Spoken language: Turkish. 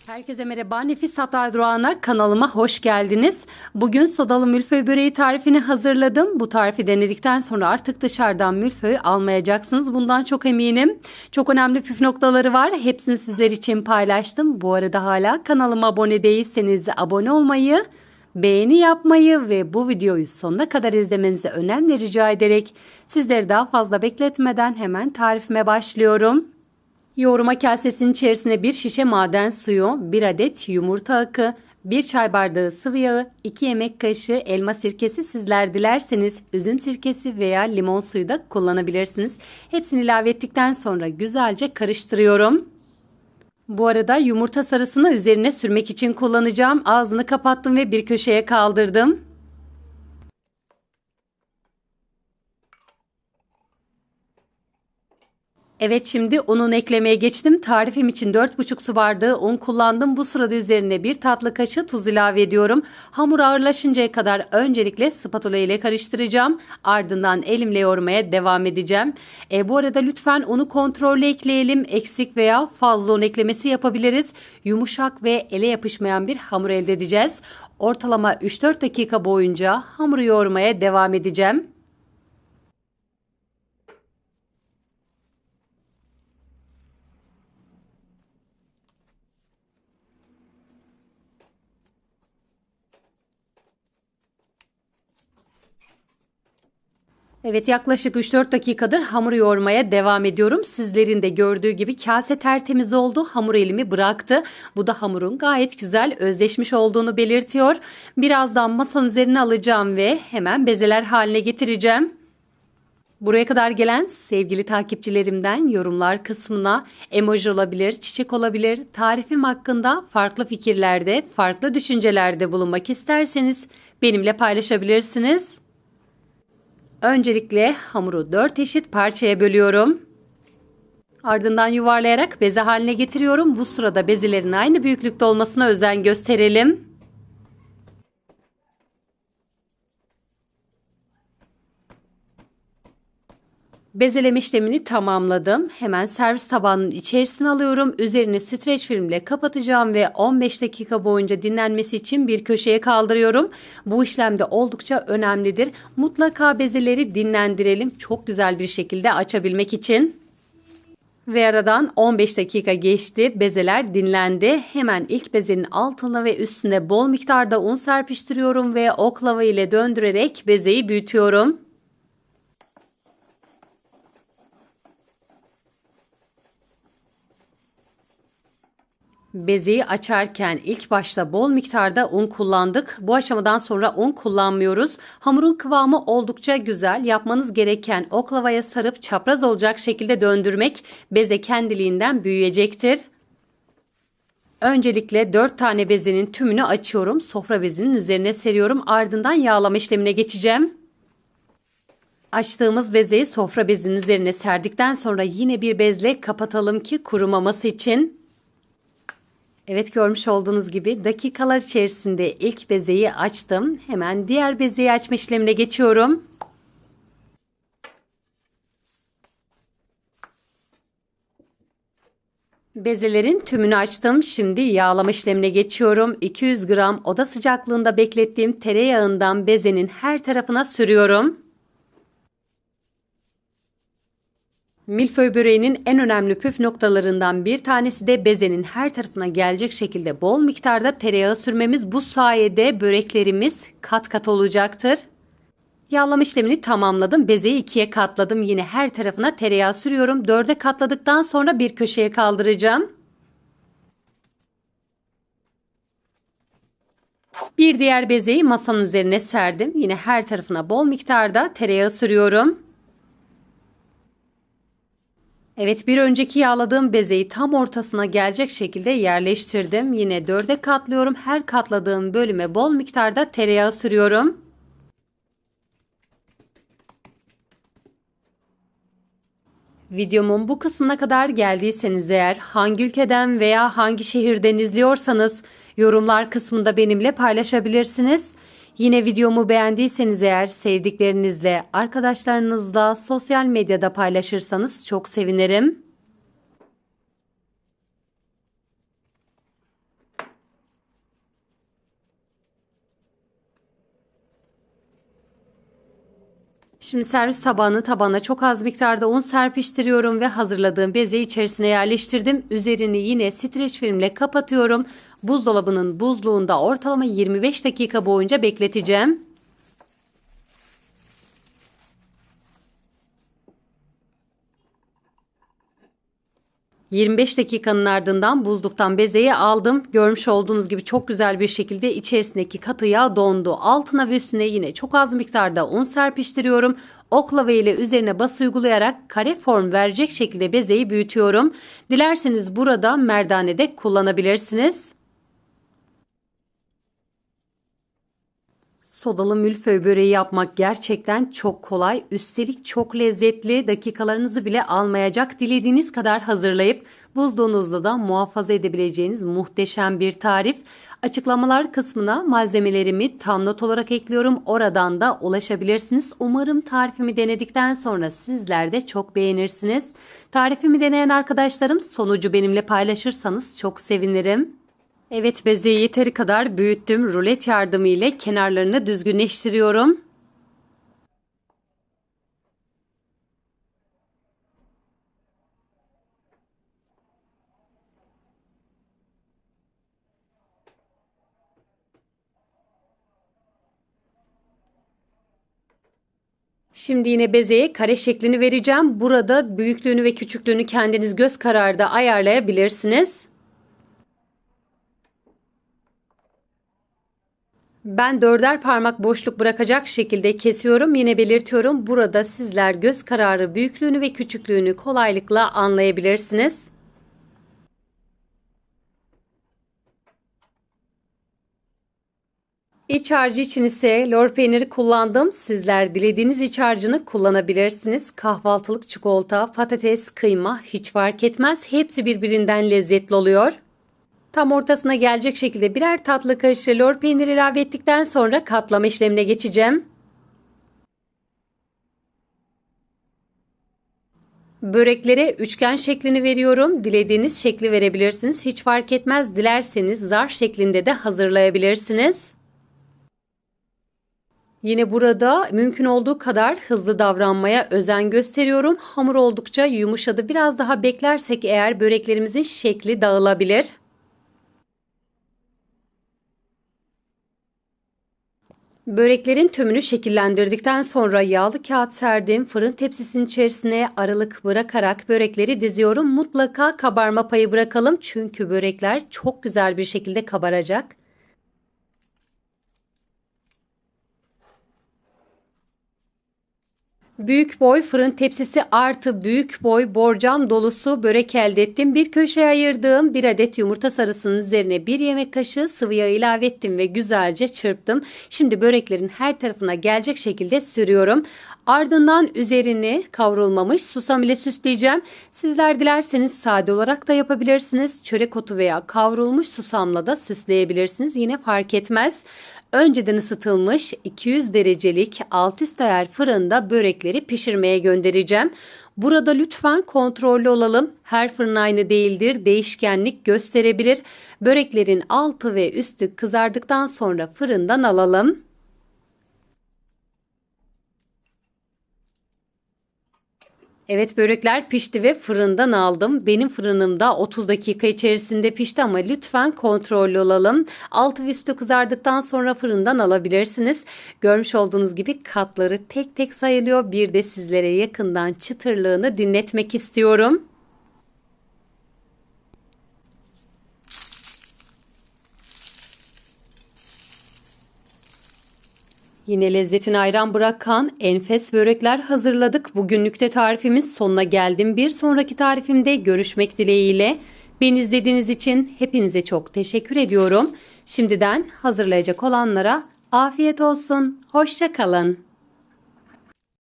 Herkese merhaba. Nefis Tatlar Durağı'na kanalıma hoş geldiniz. Bugün sodalı milföy böreği tarifini hazırladım. Bu tarifi denedikten sonra artık dışarıdan milföy almayacaksınız. Bundan çok eminim. Çok önemli püf noktaları var. Hepsini sizler için paylaştım. Bu arada hala kanalıma abone değilseniz abone olmayı, beğeni yapmayı ve bu videoyu sonuna kadar izlemenizi önemli rica ederek sizleri daha fazla bekletmeden hemen tarifime başlıyorum. Yoğurma kasesinin içerisine 1 şişe maden suyu, 1 adet yumurta akı, 1 çay bardağı sıvı yağı, 2 yemek kaşığı elma sirkesi, sizler dilerseniz üzüm sirkesi veya limon suyu da kullanabilirsiniz. Hepsini ilave ettikten sonra güzelce karıştırıyorum. Bu arada yumurta sarısını üzerine sürmek için kullanacağım. Ağzını kapattım ve bir köşeye kaldırdım. Evet, şimdi unun eklemeye geçtim. Tarifim için 4,5 su bardağı un kullandım. Bu sırada üzerine 1 tatlı kaşığı tuz ilave ediyorum. Hamur ağırlaşıncaya kadar öncelikle spatula ile karıştıracağım. Ardından elimle yoğurmaya devam edeceğim. Bu arada lütfen unu kontrollü ekleyelim. Eksik veya fazla un eklemesi yapabiliriz. Yumuşak ve ele yapışmayan bir hamur elde edeceğiz. Ortalama 3-4 dakika boyunca hamuru yoğurmaya devam edeceğim. Evet, yaklaşık 3-4 dakikadır hamur yoğurmaya devam ediyorum. Sizlerin de gördüğü gibi kase tertemiz oldu. Hamur elimi bıraktı. Bu da hamurun gayet güzel özleşmiş olduğunu belirtiyor. Birazdan masanın üzerine alacağım ve hemen bezeler haline getireceğim. Buraya kadar gelen sevgili takipçilerimden yorumlar kısmına emoji olabilir, çiçek olabilir, tarifim hakkında farklı fikirlerde, farklı düşüncelerde bulunmak isterseniz benimle paylaşabilirsiniz. Öncelikle hamuru 4 eşit parçaya bölüyorum. Ardından yuvarlayarak beze haline getiriyorum. Bu sırada bezelerin aynı büyüklükte olmasına özen gösterelim. Bezeleme işlemini tamamladım. Hemen servis tabağının içerisine alıyorum. Üzerini streç filmle kapatacağım ve 15 dakika boyunca dinlenmesi için bir köşeye kaldırıyorum. Bu işlem de oldukça önemlidir. Mutlaka bezeleri dinlendirelim. Çok güzel bir şekilde açabilmek için. Ve aradan 15 dakika geçti. Bezeler dinlendi. Hemen ilk bezenin altına ve üstüne bol miktarda un serpiştiriyorum ve oklava ile döndürerek bezeyi büyütüyorum. Bezeyi açarken ilk başta bol miktarda un kullandık. Bu aşamadan sonra un kullanmıyoruz. Hamurun kıvamı oldukça güzel. Yapmanız gereken oklavaya sarıp çapraz olacak şekilde döndürmek. Beze kendiliğinden büyüyecektir. Öncelikle 4 tane bezenin tümünü açıyorum. Sofra bezinin üzerine seriyorum. Ardından yağlama işlemine geçeceğim. Açtığımız bezeyi sofra bezinin üzerine serdikten sonra yine bir bezle kapatalım ki kurumaması için. Evet, görmüş olduğunuz gibi dakikalar içerisinde ilk bezeyi açtım. Hemen diğer bezeyi açma işlemine geçiyorum. Bezelerin tümünü açtım. Şimdi yağlama işlemine geçiyorum. 200 gram oda sıcaklığında beklettiğim tereyağından bezenin her tarafına sürüyorum. Milföy böreğinin en önemli püf noktalarından bir tanesi de bezenin her tarafına gelecek şekilde bol miktarda tereyağı sürmemiz. Bu sayede böreklerimiz kat kat olacaktır. Yağlama işlemini tamamladım. Bezeyi 2'ye katladım. Yine her tarafına tereyağı sürüyorum. 4'e katladıktan sonra bir köşeye kaldıracağım. Bir diğer bezeyi masanın üzerine serdim. Yine her tarafına bol miktarda tereyağı sürüyorum. Evet, bir önceki yağladığım bezeyi tam ortasına gelecek şekilde yerleştirdim. Yine 4'e katlıyorum. Her katladığım bölüme bol miktarda tereyağı sürüyorum. Videomun bu kısmına kadar geldiyseniz eğer hangi ülkeden veya hangi şehirden izliyorsanız yorumlar kısmında benimle paylaşabilirsiniz. Yine videomu beğendiyseniz eğer sevdiklerinizle, arkadaşlarınızla sosyal medyada paylaşırsanız çok sevinirim. Şimdi servis tabağını tabana çok az miktarda un serpiştiriyorum ve hazırladığım bezeyi içerisine yerleştirdim. Üzerini yine streç filmle kapatıyorum. Buzdolabının buzluğunda ortalama 25 dakika boyunca bekleteceğim. 25 dakikanın ardından buzluktan bezeyi aldım. Görmüş olduğunuz gibi çok güzel bir şekilde içerisindeki katı yağ dondu. Altına ve üstüne yine çok az miktarda un serpiştiriyorum. Oklava ile üzerine bası uygulayarak kare form verecek şekilde bezeyi büyütüyorum. Dilerseniz burada merdane de kullanabilirsiniz. Sodalı milföy böreği yapmak gerçekten çok kolay. Üstelik çok lezzetli. Dakikalarınızı bile almayacak. Dilediğiniz kadar hazırlayıp buzluğunuzda da muhafaza edebileceğiniz muhteşem bir tarif. Açıklamalar kısmına malzemelerimi tam not olarak ekliyorum. Oradan da ulaşabilirsiniz. Umarım tarifimi denedikten sonra sizler de çok beğenirsiniz. Tarifimi deneyen arkadaşlarım sonucu benimle paylaşırsanız çok sevinirim. Evet, bezeyi yeteri kadar büyüttüm. Rulet yardımı ile kenarlarını düzgünleştiriyorum. Şimdi yine bezeye kare şeklini vereceğim. Burada büyüklüğünü ve küçüklüğünü kendiniz göz kararı da ayarlayabilirsiniz. Ben 4'er parmak boşluk bırakacak şekilde kesiyorum. Yine belirtiyorum. Burada sizler göz kararı büyüklüğünü ve küçüklüğünü kolaylıkla anlayabilirsiniz. İç harcı için ise lor peyniri kullandım. Sizler dilediğiniz iç harcını kullanabilirsiniz. Kahvaltılık çikolata, patates, kıyma hiç fark etmez. Hepsi birbirinden lezzetli oluyor. Tam ortasına gelecek şekilde birer tatlı kaşığı lor peyniri ilave ettikten sonra katlama işlemine geçeceğim. Böreklere üçgen şeklini veriyorum. Dilediğiniz şekli verebilirsiniz. Hiç fark etmez. Dilerseniz zarf şeklinde de hazırlayabilirsiniz. Yine burada mümkün olduğu kadar hızlı davranmaya özen gösteriyorum. Hamur oldukça yumuşadı. Biraz daha beklersek eğer böreklerimizin şekli dağılabilir. Böreklerin tümünü şekillendirdikten sonra yağlı kağıt serdim. Fırın tepsisinin içerisine aralık bırakarak börekleri diziyorum. Mutlaka kabarma payı bırakalım çünkü börekler çok güzel bir şekilde kabaracak. Büyük boy fırın tepsisi artı büyük boy borcam dolusu börek elde ettim. Bir köşeye ayırdığım bir adet yumurta sarısının üzerine bir yemek kaşığı sıvı yağ ilave ettim ve güzelce çırptım. Şimdi böreklerin her tarafına gelecek şekilde sürüyorum. Ardından üzerini kavrulmamış susam ile süsleyeceğim. Sizler dilerseniz sade olarak da yapabilirsiniz. Çörek otu veya kavrulmuş susamla da süsleyebilirsiniz. Yine fark etmez. Önceden ısıtılmış 200 derecelik alt üst ayar fırında börekleri pişirmeye göndereceğim. Burada lütfen kontrollü olalım. Her fırın aynı değildir. Değişkenlik gösterebilir. Böreklerin altı ve üstü kızardıktan sonra fırından alalım. Evet, börekler pişti ve fırından aldım. Benim fırınımda 30 dakika içerisinde pişti ama lütfen kontrollü olalım. Altı ve üstü kızardıktan sonra fırından alabilirsiniz. Görmüş olduğunuz gibi katları tek tek sayılıyor. Bir de sizlere yakından çıtırlığını dinletmek istiyorum. Yine lezzetini ayran bırakan enfes börekler hazırladık. Bugünlük de tarifimiz sonuna geldim. Bir sonraki tarifimde görüşmek dileğiyle. Beni izlediğiniz için hepinize çok teşekkür ediyorum. Şimdiden hazırlayacak olanlara afiyet olsun. Hoşça kalın.